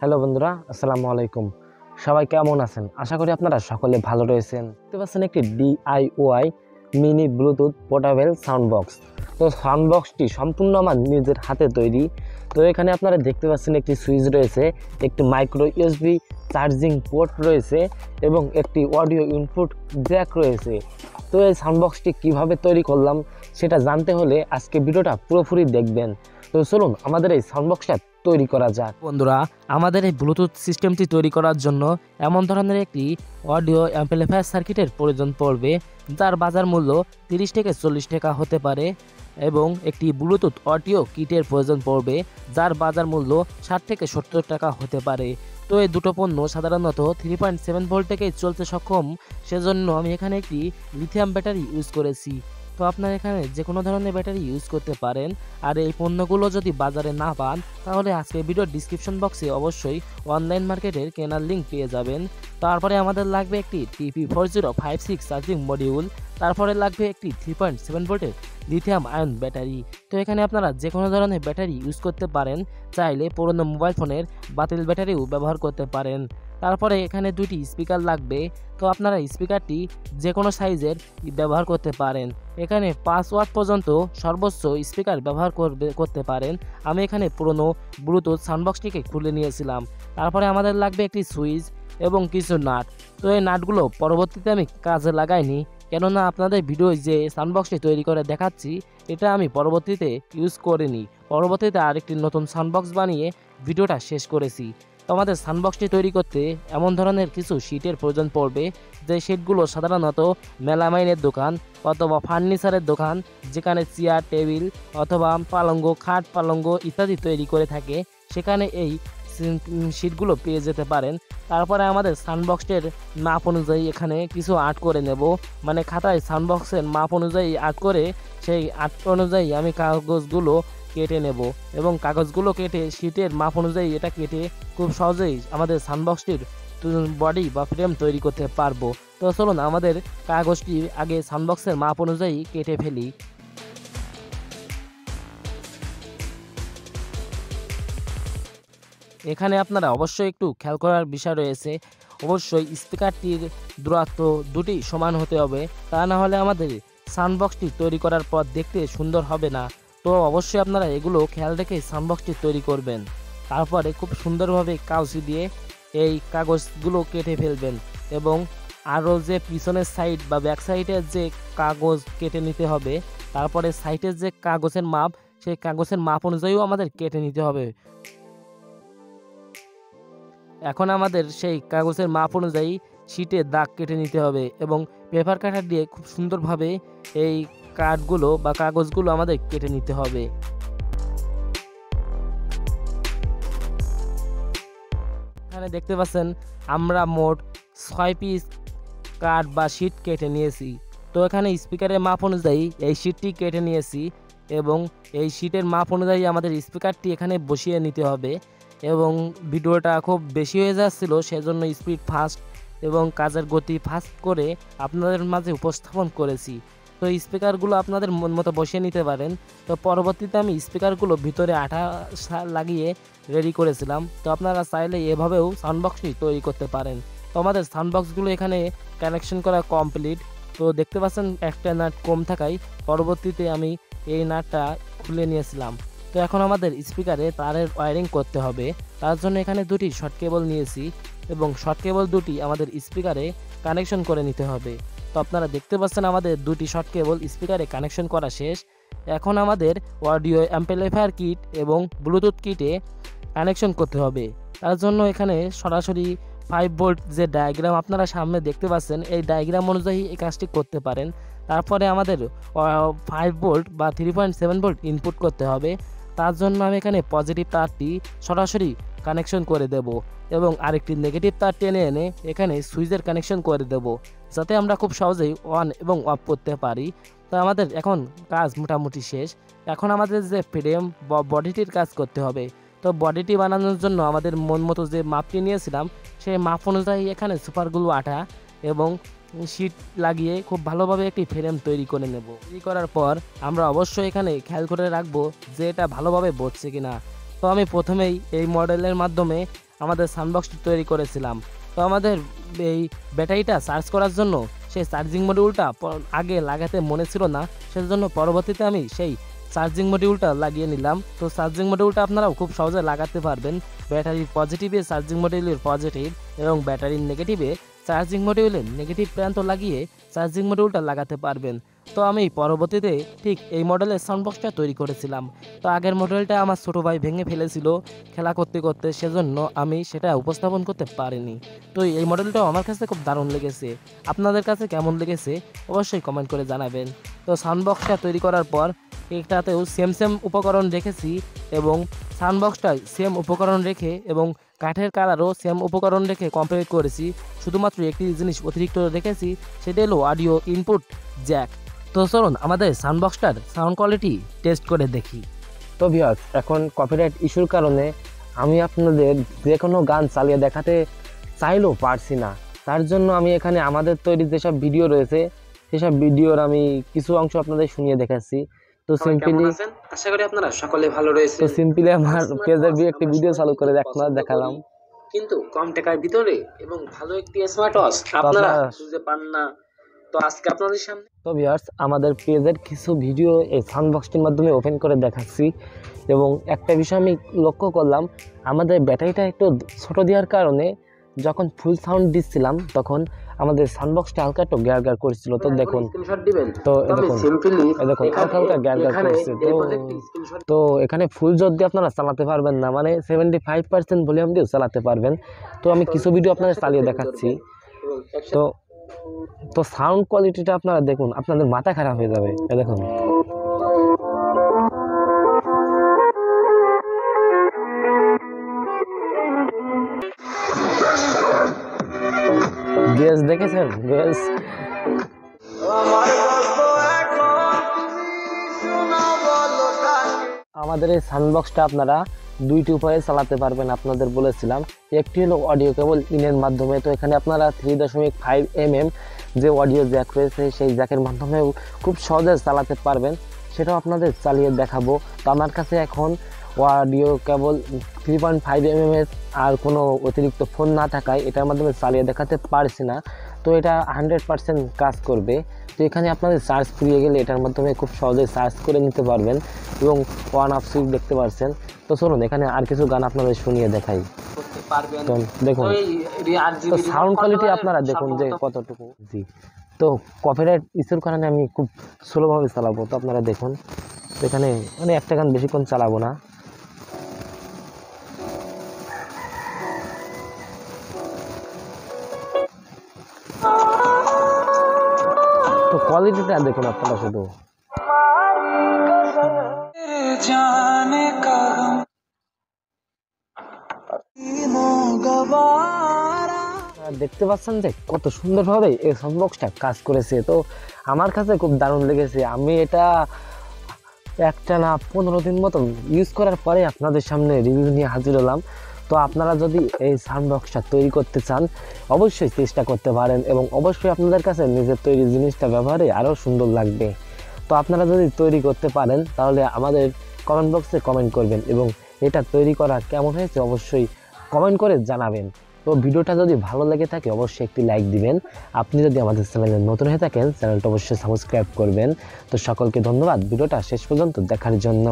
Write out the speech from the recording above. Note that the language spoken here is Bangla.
হ্যালো বন্ধুরা, আসসালামু আলাইকুম। সবাই কেমন আছেন? আশা করি আপনারা সকলে ভালো রয়েছেন। দেখতে পাচ্ছেন একটি DIY mini Bluetooth portable sound box. তো সাউন্ড বক্সটি সম্পূর্ণ আমার নিজের হাতে তৈরি। তো এখানে আপনারা দেখতে পাচ্ছেন একটি সুইচ রয়েছে, একটি মাইক্রো USB চার্জিং পোর্ট রয়েছে এবং একটি অডিও ইনপুট জ্যাক রয়েছে। তো এই সাউন্ড বক্সটি কীভাবে তৈরি করলাম সেটা জানতে হলে আজকে ভিডিওটা পুরোপুরি দেখবেন। তো চলুন আমাদের এই সাউন্ড বক্সটা তৈরি করা যাক। বন্ধুরা, আমাদের এই ব্লুটুথ সিস্টেমটি তৈরি করার জন্য এমন ধরনের একটি অডিও অ্যাম্পলিফায়ার সার্কিটের প্রয়োজন পড়বে, যার বাজার মূল্য 30 থেকে 40 টাকা হতে পারে, এবং একটি ব্লুটুথ অডিও কিটের প্রয়োজন পড়বে, যার বাজার মূল্য 60 থেকে 70 টাকা হতে পারে। তো এই দুটো পণ্য সাধারণত 3.7 ভোল্ট থেকে চলতে সক্ষম, সেজন্য আমি এখানে একটি লিথিয়াম ব্যাটারি ইউজ করেছি। তো আপনারা এখানে যে কোনো ধরনের ব্যাটারি ইউজ করতে পারেন। আর এই পণ্যগুলো যদি বাজারে না পান, তাহলে আজকে ভিডিওর ডিসক্রিপশন বক্সে অবশ্যই অনলাইন মার্কেটের কেনার লিঙ্ক পেয়ে যাবেন। তারপরে আমাদের লাগবে একটি TP4056 চার্জিং মডিউল, তারপরে লাগবে একটি 3.7 ভোল্টের লিথিয়াম আয়ন ব্যাটারি। তো এখানে আপনারা যে কোনো ধরনের ব্যাটারি ইউজ করতে পারেন, চাইলে পুরনো মোবাইল ফোনের বাতিল ব্যাটারিও ব্যবহার করতে পারেন। তারপরে এখানে দুটি স্পিকার লাগবে। তো আপনারা স্পিকারটি যে কোনো সাইজের ব্যবহার করতে পারেন। এখানে 5 ওয়াট পর্যন্ত সর্বোচ্চ স্পিকার ব্যবহার করতে পারেন। আমি এখানে পুরনো ব্লুটুথ সাউন্ডবক্সটিকে খুলে নিয়েছিলাম। তারপরে আমাদের লাগবে একটি সুইচ এবং কিছু নাট। তো এই নাটগুলো পরবর্তীতে আমি কাজে লাগাইনি, কেননা আপনাদের ভিডিও যে সাউন্ডবক্সটি তৈরি করে দেখাচ্ছি, এটা আমি পরবর্তীতে ইউজ করিনি। পরবর্তীতে আরেকটি নতুন সাউন্ডবক্স বানিয়ে ভিডিওটা শেষ করেছি। তো আমাদের সাউন্ডবক্সটি তৈরি করতে এমন ধরনের কিছু শীটের প্রয়োজন পড়বে, যে শীটগুলো সাধারণত মেলামাইনের দোকান অথবা ফার্নিচারের দোকান, যেখানে চেয়ার টেবিল অথবা পালঙ্গ, খাট পালঙ্গ ইত্যাদি তৈরি করে থাকে, সেখানে এই শীটগুলো পেয়ে যেতে পারেন। তারপরে আমাদের সাউন্ডবক্সের মাপ অনুযায়ী এখানে কিছু আর্ট করে নেব, মানে খাতায় সাউন্ডবক্সের মাপ অনুযায়ী আর্ট করে সেই আর্ট অনুযায়ী আমি কাগজগুলো কেটে নেব, এবং কাগজগুলো কেটে শীটের মাপ অনুযায়ী এটা কেটে খুব সহজেই আমাদের সাউন্ডবক্সটির বডি বা ফ্রেম তৈরি করতে পারবো। তো চলুন আমাদের কাগজটি আগে সাউন্ডবক্সের মাপ অনুযায়ী কেটে ফেলি। এখানে আপনারা অবশ্যই একটু খেয়াল করার বিষয় রয়েছে, অবশ্যই স্পিকারটির দূরত্ব দুটি সমান হতে হবে, তা না হলে আমাদের সাউন্ডবক্সটি তৈরি করার পর দেখতে সুন্দর হবে না। তো অবশ্যই আপনারা এগুলো খেয়াল রেখে সাউন্ডবক্সটি তৈরি করবেন। তারপরে খুব সুন্দরভাবে কাউচি দিয়ে এই কাগজগুলো কেটে ফেলবেন, এবং আরও যে পিছনের সাইড বা ব্যাক সাইডের যে কাগজ কেটে নিতে হবে, তারপরে সাইডের যে কাগজের মাপ, সেই কাগজের মাপ অনুযায়ীও আমাদের কেটে নিতে হবে। এখন আমাদের সেই কাগজের মাপ অনুযায়ী শীটে দাগ কেটে নিতে হবে, এবং পেপার কাটার দিয়ে খুব সুন্দরভাবে এই কাঠগুলো বা কাগজগুলো আমাদের কেটে নিতে হবে। এখানে দেখতে পাচ্ছেন আমরা মোট 6 পিস কাঠ বা শীট কেটে নিয়েছি। তো এখানে স্পিকারের মাপ অনুযায়ী এই শীটটি কেটে নিয়েছি, এবং এই শীটের মাপ অনুযায়ী আমাদের স্পিকারটি এখানে বসিয়ে নিতে হবে। এবং ভিডিওটা খুব বেশি হয়ে যাচ্ছিল, সেজন্য স্পিড ফাস্ট এবং কাজের গতি ফাস্ট করে আপনাদের মাঝে উপস্থাপন করেছি। তো স্পিকারগুলো আপনাদের মন মতো বসিয়ে নিতে পারেন। তো পরবর্তীতে আমি স্পিকারগুলো ভিতরে আঠা লাগিয়ে রেডি করেছিলাম। তো আপনারা চাইলে এভাবেও সাউন্ডবক্সটি তৈরি করতে পারেন। তো আমাদের সাউন্ডবক্সগুলো এখানে কানেকশন করা কমপ্লিট। তো দেখতে পাচ্ছেন একটা নাট কম থাকায় পরবর্তীতে আমি এই নাটটা খুলে নিয়েছিলাম। তো এখন আমাদের স্পিকারে তারের ওয়্যারিং করতে হবে। তার জন্য এখানে দুটি শর্ট কেবল নিয়েছি, এবং শর্ট কেবল দুটি আমাদের স্পিকারে কানেকশন করে নিতে হবে। তো আপনারা দেখতে পাচ্ছেন আমাদের দুটি শর্ট কেবল স্পিকারে কানেকশন করা শেষ। এখন আমাদের অডিও অ্যাম্পলিফায়ার কিট এবং ব্লুটুথ কিটে কানেকশন করতে হবে। তার জন্য এখানে সরাসরি 5 ভোল্ট যে ডায়াগ্রাম আপনারা সামনে দেখতে পাচ্ছেন, এই ডায়াগ্রাম অনুযায়ী এই কাজটি করতে পারেন। তারপরে আমাদের 5 ভোল্ট বা 3.7 ভোল্ট ইনপুট করতে হবে। তার জন্য আমি এখানে পজিটিভ তারটি সরাসরি কানেকশন করে দেব, এবং আরেকটি নেগেটিভ তার টেনে এনে এখানে সুইচের কানেকশন করে দেব, যাতে আমরা খুব সহজেই অন এবং অফ করতে পারি। তো আমাদের এখন কাজ মোটামুটি শেষ। এখন আমাদের যে ফ্রেম বা বডিটির কাজ করতে হবে। তো বডিটি বানানোর জন্য আমাদের মন মতো যে মাপটি নিয়েছিলাম, সেই মাপ অনুযায়ী এখানে সুপারগুলো আঠা এবং শীট লাগিয়ে খুব ভালোভাবে একটি ফ্রেম তৈরি করে নেব। তৈরি করার পর আমরা অবশ্যই এখানে খেয়াল করে রাখবো যে এটা ভালোভাবে বসছে কিনা। তো আমি প্রথমেই এই মডেলের মাধ্যমে আমাদের সাউন্ডবক্সটি তৈরি করেছিলাম। তো আমাদের এই ব্যাটারিটা চার্জ করার জন্য সেই চার্জিং মডিউলটা আগে লাগাতে মনে ছিল না, সেজন্য পরবর্তীতে আমি সেই চার্জিং মডিউলটা লাগিয়ে নিলাম। তো চার্জিং মডিউলটা আপনারাও খুব সহজে লাগাতে পারবেন। ব্যাটারির পজিটিভে চার্জিং মডিউলের পজিটিভ এবং ব্যাটারির নেগেটিভে চার্জিং মডিউলের নেগেটিভ প্রান্ত লাগিয়ে চার্জিং মডিউলটা লাগাতে পারবেন। তো আমি পরবর্তীতে ঠিক এই মডেলের সাউন্ডবক্সটা তৈরি করেছিলাম। তো আগের মডেলটা আমার ছোটো ভাই ভেঙে ফেলেছিল খেলা করতে করতে, সেজন্য আমি সেটা উপস্থাপন করতে পারিনি। তো এই মডেলটাও আমার কাছে খুব দারুণ লেগেছে। আপনাদের কাছে কেমন লেগেছে অবশ্যই কমেন্ট করে জানাবেন। তো সাউন্ডবক্সটা তৈরি করার পর এটাতেও সেম উপকরণ রেখেছি এবং সাউন্ডবক্সটা সেম উপকরণ রেখে এবং কাঠের কালারও সেম উপকরণ রেখে কমপ্লিট করেছি। শুধুমাত্র একটি জিনিস অতিরিক্ত রেখেছি, সেটা হলো অডিও ইনপুট জ্যাক। তো চলুন আমাদের সাউন্ডবক্সটার সাউন্ড কোয়ালিটি টেস্ট করে দেখি। তো ভিউয়ার্স, এখন কপিরাইট ইস্যুর কারণে আমি আপনাদের যে কোনো গান চালিয়ে দেখাতে চাইলেও পারছি না। তার জন্য আমি এখানে আমাদের তৈরি যেসব ভিডিও রয়েছে সেসব ভিডিওর আমি কিছু অংশ আপনাদের শুনিয়ে দেখাচ্ছি। তো সিম্পলি আশা করি আপনারা সকলে ভালো রয়েছেন। তো সিম্পলি আমার পেজের একটি ভিডিও চালু করে দেখালাম, কিন্তু কম টাকার ভিতরে এবং ভালো একটি স্মার্ট ওয়াচ আপনারা খুঁজে পান না। তো আজকে আপনাদের সামনে তো ভিউয়ার্স আমাদের পেজের কিছু ভিডিও এই সাউন্ডবক্সটির মাধ্যমে ওপেন করে দেখাচ্ছি। এবং একটা বিষয় আমি লক্ষ্য করলাম, আমাদের ব্যাটারিটা একটু ছোট দেওয়ার কারণে যখন ফুল সাউন্ড দিচ্ছিলাম তখন আমাদের সাউন্ডবক্সটা হালকা একটু গ্যার করছিল। তো দেখুন, তো দেখুন হালকা গ্যার করছে। তো এখানে ফুল জোর দিয়ে আপনারা চালাতে পারবেন না, মানে 75% ভলিউম দিয়ে চালাতে পারবেন। তো আমি কিছু ভিডিও আপনাদের চালিয়ে দেখাচ্ছি। তো সাউন্ড কোয়ালিটিটা আপনারা দেখুন, আপনাদের মাথা খারাপ হয়ে যাবে। দেখুন বেস দেখেছেন? বেস আমাদের এই সাউন্ডবক্সটা আপনারা দুইটি উপায়ে চালাতে পারবেন। আপনাদের বলেছিলাম একটি হলো অডিও কেবল ইনের মাধ্যমে। তো এখানে আপনারা 3.5 mm যে অডিও জ্যাক রয়েছে সেই জ্যাকের মাধ্যমে খুব সহজে চালাতে পারবেন, সেটাও আপনাদের চালিয়ে দেখাবো। তো আমার কাছে এখন অডিও কেবল 3.5 mm আর কোনো অতিরিক্ত ফোন না থাকায় এটার মাধ্যমে চালিয়ে দেখাতে পারছি না। তো এটা 100% কাজ করবে। তো এখানে আপনাদের চার্জ ফুরিয়ে গেলে এটার মাধ্যমে খুব সহজে চার্জ করে নিতে পারবেন এবং অন অফ সুইচ দেখতে পাচ্ছেন। তো চলুন এখানে আর কিছু গান আপনাদের শুনিয়ে দেখাই। তো দেখুন, তো সাউন্ড কোয়ালিটি আপনারা দেখুন যে কতটুকু। জি, তো কপিরাইট ইস্যুর কারণে আমি খুব স্লোভাবে চালাবো। তো আপনারা দেখুন, এখানে মানে একটা গান বেশিক্ষণ চালাবো না। তো কোয়ালিটিটা দেখুন আপনারা শুধু। দেখতে পাচ্ছেন যে কত সুন্দরভাবে এই সাউন্ডবক্সটা কাজ করেছে। তো আমার কাছে খুব দারুণ লেগেছে। আমি এটা একটা না 15 দিন মতো ইউজ করার পরে আপনাদের সামনে রিভিউ নিয়ে হাজির হলাম। তো আপনারা যদি এই সাউন্ডবক্সটা তৈরি করতে চান অবশ্যই চেষ্টা করতে পারেন এবং অবশ্যই আপনাদের কাছে নিজের তৈরি জিনিসটা ব্যবহারে আরও সুন্দর লাগবে। তো আপনারা যদি তৈরি করতে পারেন তাহলে আমাদের কমেন্ট বক্সে কমেন্ট করবেন এবং এটা তৈরি করা কেমন হয়েছে অবশ্যই কমেন্ট করে জানাবেন। তো ভিডিওটা যদি ভালো লেগে থাকে অবশ্যই একটি লাইক দিবেন। আপনি যদি আমাদের চ্যানেলে নতুন হয়ে থাকেন চ্যানেলটা অবশ্যই সাবস্ক্রাইব করবেন। তো সকলকে ধন্যবাদ ভিডিওটা শেষ পর্যন্ত দেখার জন্য।